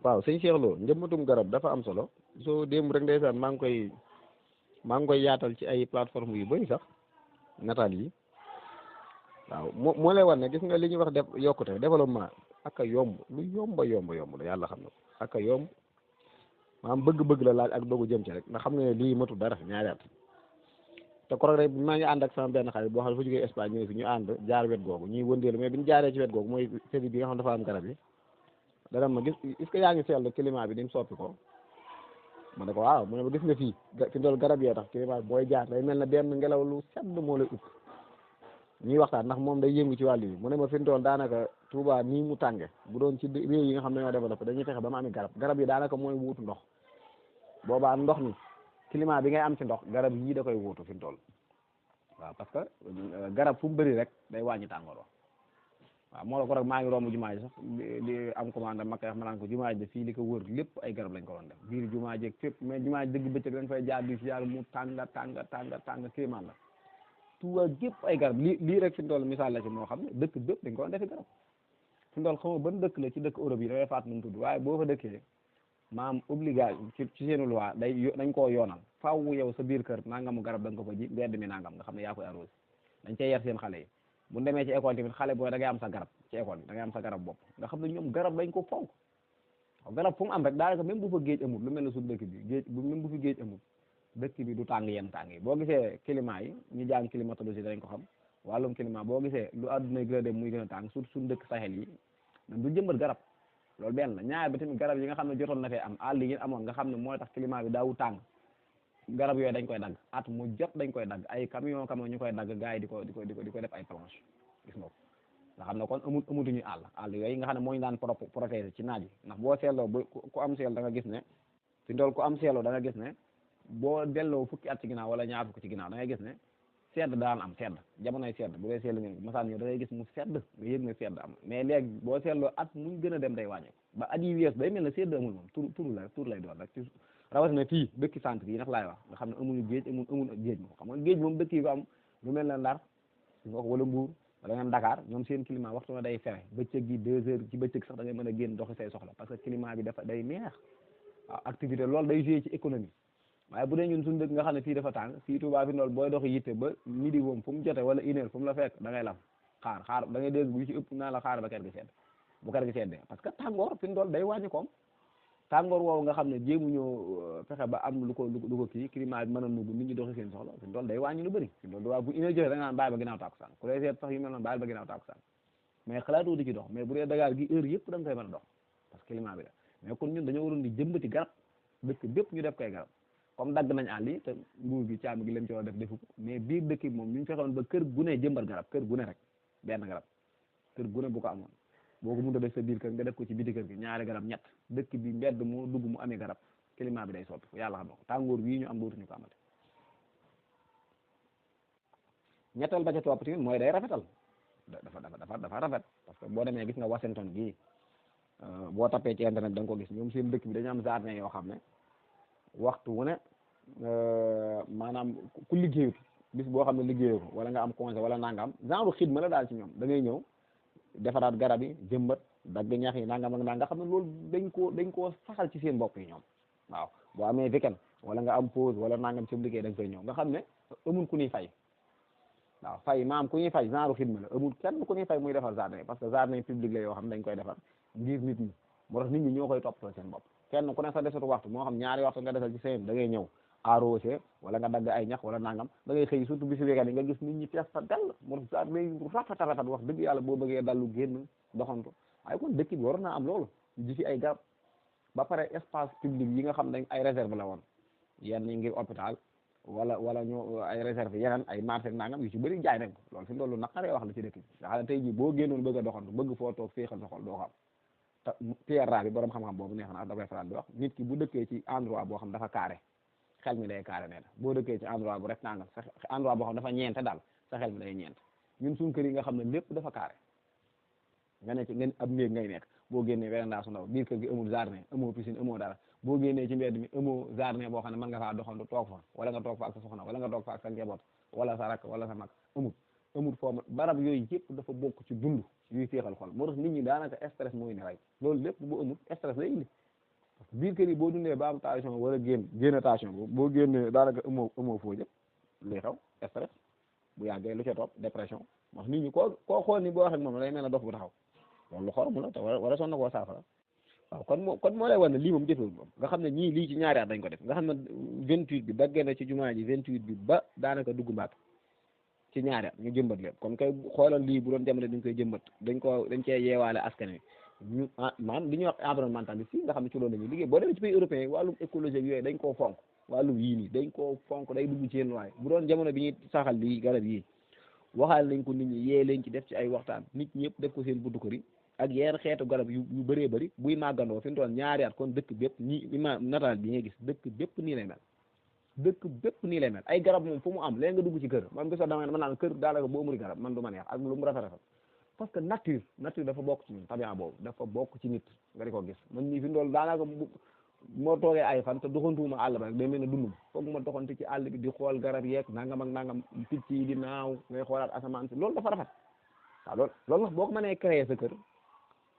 waaw sëñ Cheikh Lo njëmbatum garab dafa am solo soo démb rek ndeysaan maa ngi koy yaatal ci ay plateforme yu bëri sax nataal yi waaw moo lay war ne gis nga li ñuy wax def yokkute développement ak a yomb lu yomb la yàlla xam na ko ak a yomb maanaam bëgg-bëgg la laaj ak dogu jëm ci rek ndax xam nga ne lii matul dara ñaari at te korog rek maa ngi ànd ak sama benn xarit boo xam ne fa jógee Espagne ñëw fi ñu ànd jaar wet googu ñuy wëndeelu mais bi ñu jaaree ci wet googu mooy série bi nga xam dafa am garab yi dana ma gis est-ce que yaa ngi seetlu climat bi ni mu soppi ko ma ne ko waaw mu ne ma gis nga fii fi ndool garab yee tax climat bi booy jaar day mel ne benn ngelaw lu sedd moo lay upp ñuy waxtaan ndax moom day yëngu ci wàllu yi mu ne ma fi ndool daanaka Touba nii mu tànge bu doon ci réew yi nga xam ne ñoo développé dañuy fexe ba mu ami garab yi daanaka mooy wuutu ndox boobaa ndox mi climat bi ngay am ci ndox garab yii da koy wuutu fi ndool waaw parce que garab fu mu bëri rek day wàññi tàngoor waaw moo la ko rek maa ngi romb jumaa ji sax li am commande ma koy wax ma naan ko jumaa ji fii li ko wër lépp ay garab lañ ko doon def biir jumaa ji fépp mais jumaa ji dëgg bëccëg dañ fay jaar di si jaar mu tàng kéemaan la Tuuba gépp ay garab lii rek fi mu toll misaal la ci moo xam ne dëkk bépp dañ ko doon defi garab fi mu toll xam nga ban dëkk la ci dëkk Europe yi dafay faat nu mu tudd waaye boo fa dëkkee maam obligation ci seenu loi dañ koo yoonal faaw yow sa biir kër nangamu garab da nga ko fa ji mbedd mi nangam nga xam ne yaa koy arrosé dañ cey yar seen xale yi bu demee ci école tamit xale booy da ngay am sa garab ci école bi da ngay am sa garab bopp nga xam ne ñoom garab dañ ko fonk garab fu mu am rek daanaka même bu fa géej amul lu mel ne suñu dëkk bi géej même bu fi géej amul dëkk bi du tàng yenn tàng yi boo gisee climat yi ñu jàng climatologie dañ ko xam wàllum climat boo gisee lu àdduna gën a dem muy gën a tàng surtout suñu dëkk Sahel yi dañ du jëmbat garab loolu benn la ñaar ba tamit garab yi nga xam ne jotoon na fee am àll yi amoon nga xam ne mooy tax climat bi daawu tàng garab yooyu dañ koy dagg at mu jot dañ koy dagg ay camion ñu koy dagg gars yi di ko def ay planche gis nga ko nga xam ne kon amutuñu àll yooyu nga xam ne moo ñu daan protéger ci naaj yi ndax boo seetloo ba ku am seetlu da nga gis ne fi ndool ku am seetlu da nga gis ne boo delloo fukki at ci ginnaaw wala ñaar fukki ci ginnaaw da ngay gis ne sedd daan am sedd jamonoy sedd bu dee seetlu nga masaan ñëw da ngay gis mu sedd nga yëg ne sedd am mais léegi boo seetloo at muñ gën a dem day wàññeeku ba at yi wees day mel ne sedd amul moom tur lay doon rek rawatina fii dëkki centre yi nag laay wax nga xam ne amuñu géej amul géej moom xam nga géej moom dëkk yi ko am lu mel ne Ndar wala Mbuur wala ngeen Dakar ñoom seen climat waxtu na day fere bëccëg gi 2 heures ci bëccëg sax da ngay mën a génn doxi say soxla parce que climat bi dafa day neex waaw activité loolu day joué ci économie waaye bu dee ñun suñu dëkk nga xam ne fii dafa tàng fii Touba fi ndool booy doxi yitte ba midi moom fu mu jote wala 1 heure fu mu la fekk da ngay lam xaar da ngay dégg bu ci ëpp naa la xaar ba kër gi sedd bu kër gi seddee parce que tàngoor fi ndool day wàññi koom tàngoor woowu nga xam ne jéemuñoo fexe ba am lu ko kii climat bi mën a nugg nit ñi doxi seen soxla fi ndool day wàññi lu bëri fi ndool waaw bu une heure joxe da nga naan bàyyi ba ginnaaw tàkkusaan ku lay seet sax yu mel noonu bàyyi ba ginnaaw tàkkusaan mais xalaatoo di ci dox mais bu dee Dakar gi heure yëpp da nga koy mën a dox parce que climat bi la mais kon ñun dañoo waroon di jëmbati garab dëkk bépp ñu def koy garab comme dagg nañ àll yi te nguur gi caabi gi leen ci war a def defu ko mais biir dëkk bi moom ñu fexoon ba kër gune jëmbat garab kër gune rek benn garab kër gune bu ko amoon boo ko mënut a def sa biir kër nga def ko ci biti kër gi ñaari garab ñett dëkk bi mbedd mu dugg mu amee garab climat bi day soppi yàlla xam na ko tàngoor wii ñu am dootuñu ko amate ñetteel ba ca topp tamit mooy day rafetal dafa rafet parce que boo demee gis nga Washington gii boo tapee ci internet da nga ko gis ñoom seen dëkk bi dañu am jardin yoo xam ne waxtu wu ne maanaam ku liggéeyut bis boo xam ne liggéeyoo ko wala nga am congé wala nangam genre xidma la daal ci ñoom da ngay ñëw defaraat garab yi jëmbat dagg ñax yi nangam ak nangam nga xam ne loolu dañ koo saxal ci seen bopp yi ñoom waaw boo amee weekend wala nga am pause wala nangam ci liggéey da nga koy ñëw nga xam ne amul ku ñuy fay waaw fay maam ku ñuy fay genre xidma la amul kenn ku ñuy fay muy defar jardin parce que jardin public la yoo xam ne dañ koy defar ngir nit ñi moo tax nit ñi ñoo koy toppatoo seen bopp kenn ku ne sa desatu waxtu moo xam ñaari waxtu nga desal ci seen da ngay ñëw arrosé wala nga dagg ay ñax wala nangam da ngay xëy surtout bisi weekend yi nga gis nit ñi fees fa dell moo tax jardin rafet wax dëgg yàlla boo bëggee dallu génn doxantu waaye kon dëkk bi war naa am loolu ji fi ay garab ba pare espace public yi nga xam dañ ay réserve la woon yenn yi ngir hôpital wala ñu ay réserve yeneen ay marché nangam yu ci bëri jaay nañ ko loolu fi loolu naqaree wax la ci dëkk bi nga xam ne tey jii boo génnoon bëgg a doxantu bëgg foo toog féexal sa xol doo xam te Pierre bi borom xam-xam boobu neex na da koy faral di wax nit ki bu dëkkee ci endroit boo xam dafa carré xel mi day carré nee na boo dëkkee ci endroit bu rectangle sa endroit boo xam dafa ñeente daal sa xel mi day ñeent ñun suñ kër yi nga xam ne lépp dafa carré nga ne ci ngeen ab néeg ngay nekk boo génnee véranda su ndaw biir kër gi amul jardin amoo piscine amoo dara boo génnee ci mbedd mi amoo jardin boo xam ne mën nga faa doxantu toog fa wala nga toog fa ak sa soxna wala nga toog fa ak sa njaboot wala sa rakk wala sa mag amul foo barab yooyu yëpp dafa bokk ci dund yuy féexal xol moo tax nit ñi daanaka stress mooy ne rey loolu lépp bu amul stress lay indi biir kër yi boo dundee ba am tension wala génn tension boo génnee daanaka amoo foo jëm luy xew stress bu yàggee lu ca topp dépression wax nit ñi koo xool ni boo wax ak moom lay mel ne dof bu taxaw loolu lu xorom la te war a sonn koo saafara waaw kon moo lay war ne lii moom jëfewul moom nga xam ne ñii lii ci ñaari at dañ ko def nga xam ne 28 bi daggee na ci jumaa ji 28 bi ba daanaka dugg Mbàkke ci ñaari at ñu jëmbat leen comme kay xoolal lii bu doon jamono dañ koy jëmbat dañ cee yeewaale askan wi ñu maanaam li ñuy wax environnementaliste yi nga xam ne ci loolu la ñuy liggéey boo demee ci pays européen yi wàllum écologie yooyu dañ koo fonk wàllum yii nii dañ koo fonk day dugg ci yéen waaye bu doon jamono bi ñuy saxal lii garab yii waxaal nañ ko nit ñi yee leen ci def ci ay waxtaan nit ñëpp def ko seen buddu kër yi ak yenn xeetu garab yu bëree bëri buy màggandoo fi mu toll ñaari at kon dëkk bépp ñi ma nataal bi nga gis dëkk bépp nii lay mel dëkk bépp nii lay mel ay garab moom fu mu am léegi nga dugg ci kër man bi sax dama man naan kër daanaka boo muri garab man du ma neex ak lu mu rafet rafet parce que nature dafa bokk ci ñun tabian boobu dafa bokk ci nit nga di ko gis man nii fi mu toll daanaka moo toogee ay fan te doxantuuma àll ba rek day mel ne dund foog ma doxante ci àll bi di xool garab yeeg nangam ak nangam picc yi di naaw ngay xoolaat asamaan si loolu dafa rafet waaw loolu nag boo ko mënee créer sa kër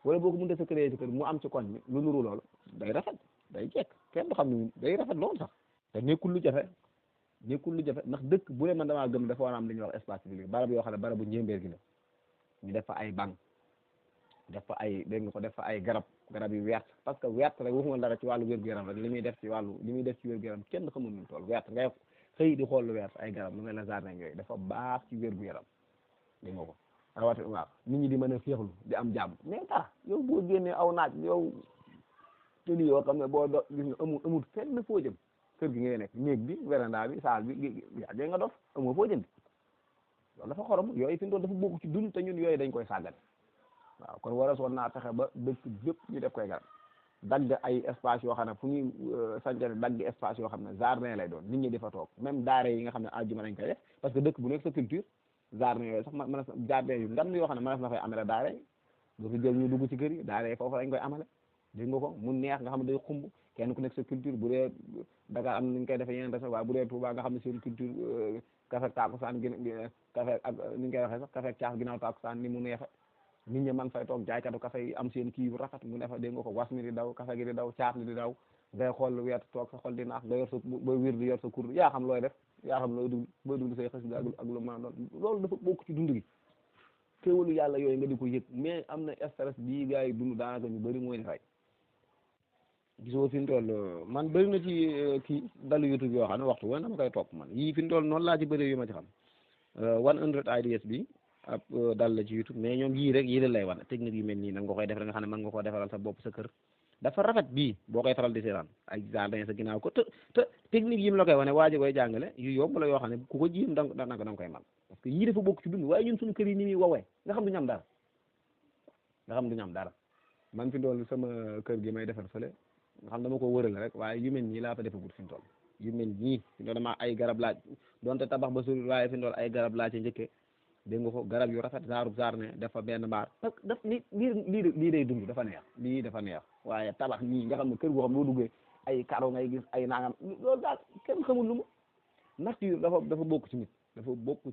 wala boo ko mënee sa créer sa kër mu am ci koñ bi lu nuru loolu day rafet day jekk kenn du xam ne day rafet loolu sax te nekkul lu jafe ndax dëkk bu ne man damaa gëm dafa war a am li ñuy wax espace public barab yoo xam ne barabu njéembéer gi la ñu def fa ay banc def fa ay dégg nga ko def fa ay garab yu wert parce que wert rek waxuma dara ci wàllu wér-gu-yaram rek li muy def ci wér-gu-yaram kenn xamul nu toll wert ngay xëy di xool lu wert ay garab lu mel ne jardin yooyu dafa baax ci wér-gu-yaram dégg nga ko rawatina waaw nit ñi di mën a féexlu di am jàmm mais dara yow boo génnee aw naaj yow tëli yoo xam ne boo do gis nga amul fenn foo jëm kër gi ngay nekk néeg bi véranda bi saal bi yaa nga dof amoo foo jëm loolu dafa xorom yooyu fi mu toll dafa bokk ci dund te ñun yooyu dañ koy sàggane waaw kon war a soon naa fexe ba dëkk bépp ñu def koy garab dagg ay espace yoo xam ne fu ñuy sancane dagg espace yoo xam ne jardin lay doon nit ñi di fa toog même daare yi nga xam ne àjjuma lañ koy def parce que dëkk bu nekk sa culture jardin yooyu sax mën a jardin yu ngan yoo xam ne mënees na fay amale daare doo fi jël ñu dugg ci kër yi daare yi foofu lañ koy amale dégg nga ko mu neex nga xam ne day xumb kenn ku nekk sa culture bu dee Dakar am na ñu koy defee yeneen restaurant waaye bu dee Touba nga xam ne seen culture café tàkkusaan café ak ni ñu koy waxee sax café caaf ginnaaw tàkkusaan ni mu neexe nit ñi man fay toog jaaykatu café yi am seen kii bu rafet mu ne fa dégg nga ko was mi di daw café gi di daw caaf mi di daw ngay xool weer toog sa xol di naax nga yor sa booy wér di yor sa kur yaa xam looy def yaa xam looy dugg booy dugg say xës ak lu ma doon loolu dafa bokk ci dund gi xéewalu yàlla yooyu nga di ko yëg mais am na stress bii gars yi dund daanaka ñu bëri mooy dafay gisoo fi mu toll man bëri na ci kii dalu YouTube yoo xam ne waxtu wala dama koy topp man yii fi mu toll noonu laa ci bëri yu ma ci xam 100 ideas bi ab dal la ci YouTube mais ñoom yii rek yii la lay wan technique yu mel nii nag nga koy def rek nga xam ne mën nga koo defaral sa bopp sa kër dafa rafet bii boo koy faral di seetaan ay jardin sa ginnaaw ko te technique yi mu la koy wane waa ji koy jàngale yu yomb la yoo xam ne ku ko jiim da nga koy man parce que yii dafa bokk ci dund waaye ñun suñu kër yi ni muy woowee nga xam du ñu am dara man fi dool sama kër gi may defar fële nga xam dama ko wëral rek waaye yu mel nii laa fa defagut fi mu toll yu mel nii fi mu toll dama ay garab laa donte tabax ba sori waaye fi mu toll ay garab laa ci njëkkee dégg nga ko garab yu rafet jardin dafa benn mbaar parce que daf lii day dund dafa neex waaye tabax nii nga xam ne kër goo xam ne boo duggee ay karo ngay gis ay nangam loolu daal kenn xamul lu mu nature dafa bokk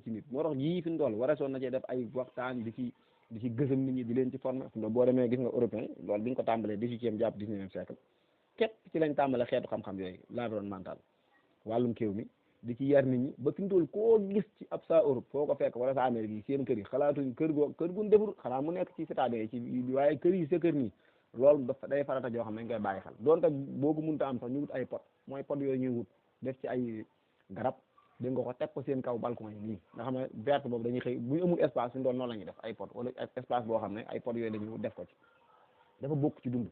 ci nit moo tax yii fi mu toll war a soon na cee def ay waxtaan di ci gësam nit ñi di leen ci former boo demee gis nga européen loolu bi ñu ko tàmbalee 18e jàpp 19e siècle képp ci lañ tàmbale xeetu xam-xam yooyu l'environnemental wàllum kéew mi di ci yar nit ñi ba fi mu toll koo gis ci ab sa Europe foo ko fekk wala sa Amérique yi seen kër yi xalaatuñ kër gu defur xanaa mu nekk ci citadin ci waaye kër yi sa kër nii loolu dafa day farata joo xam ne dañ koy bàyyi xel donte boo ko mënta am sax ñu wut ay pot mooy pot yooyu ñuy wut def ci ay garab dégg nga ko teg ko seen kaw balcon yi nii nga xam ne verte boobu dañuy xëy bu ñu amul espace fi mu toll noonu la ñuy def ay pot wala espace boo xam ne ay pot yooyu dañuy def ko ci dafa bokk ci dund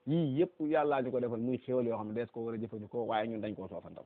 yii yëpp yàllaa ñu ko defal muy xéwal yoo xam ne dees ko war a jëfandikoo waaye ñun dañ koo soofantal